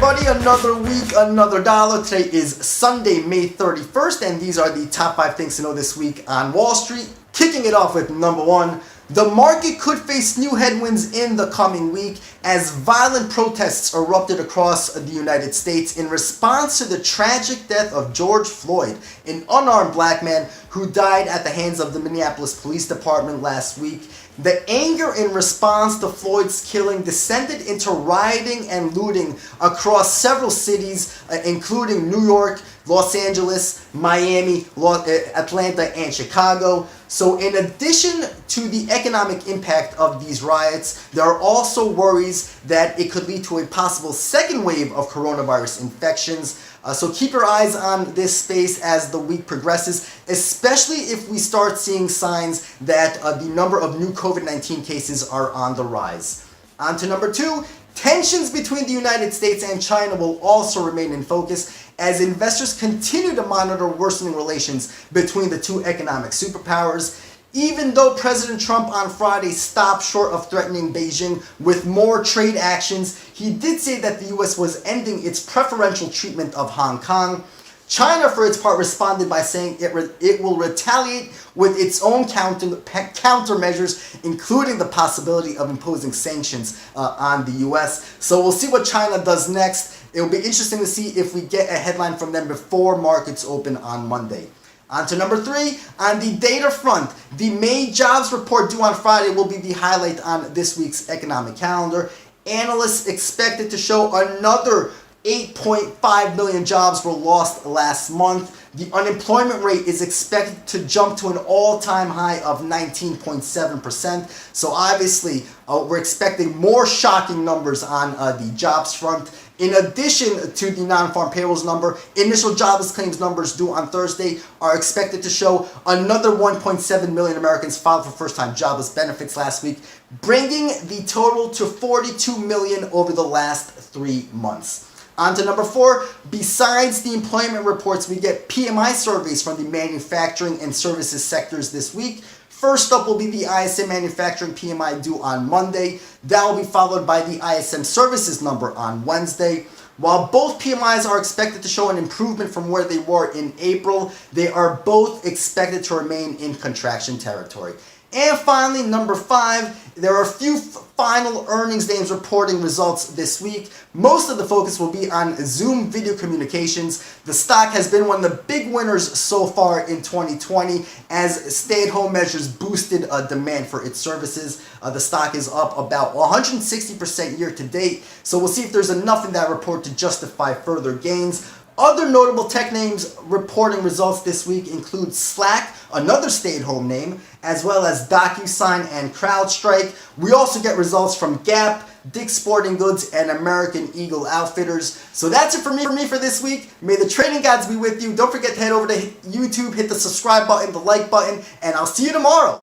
everybody, another week, another dollar. Today is Sunday, May 31st, and these are the top 5 things to know this week on Wall Street. Kicking it off with number 1, the market could face new headwinds in the coming week as violent protests erupted across the United States in response to the tragic death of George Floyd, an unarmed black man who died at the hands of the Minneapolis Police Department last week. The anger in response to Floyd's killing descended into rioting and looting across several cities, including New York, Los Angeles, Miami, Atlanta, and Chicago. So in addition to the economic impact of these riots, there are also worries that it could lead to a possible second wave of coronavirus infections. So keep your eyes on this space as the week progresses, especially if we start seeing signs that the number of new COVID-19 cases are on the rise. On to number 2, tensions between the United States and China will also remain in focus as investors continue to monitor worsening relations between the two economic superpowers. Even though President Trump on Friday stopped short of threatening Beijing with more trade actions, he did say that the US was ending its preferential treatment of Hong Kong. China, for its part, responded by saying it will retaliate with its own countermeasures, including the possibility of imposing sanctions on the US. So we'll see what China does next. It will be interesting to see if we get a headline from them before markets open on Monday. On to number 3, on the data front, the May jobs report due on Friday will be the highlight on this week's economic calendar. Analysts expect it to show another 8.5 million jobs were lost last month. The unemployment rate is expected to jump to an all-time high of 19.7%. So obviously, we're expecting more shocking numbers on the jobs front. In addition to the non-farm payrolls number, initial jobless claims numbers due on Thursday are expected to show another 1.7 million Americans filed for first-time jobless benefits last week, bringing the total to 42 million over the last 3 months. On to number 4, besides the employment reports, we get PMI surveys from the manufacturing and services sectors this week. First up will be the ISM Manufacturing PMI due on Monday. That will be followed by the ISM Services number on Wednesday. While both PMIs are expected to show an improvement from where they were in April, they are both expected to remain in contraction territory. And finally, number 5, there are a few final earnings names reporting results this week. Most of the focus will be on Zoom Video Communications. The stock has been one of the big winners so far in 2020 as stay-at-home measures boosted demand for its services. The stock is up about 160% year to date, so we'll see if there's enough in that report to justify further gains. Other notable tech names reporting results this week include Slack, another stay-at-home name, as well as DocuSign and CrowdStrike. We also get results from Gap, Dick's Sporting Goods, and American Eagle Outfitters. So that's it for me for this week. May the trading gods be with you. Don't forget to head over to YouTube, hit the subscribe button, the like button, and I'll see you tomorrow.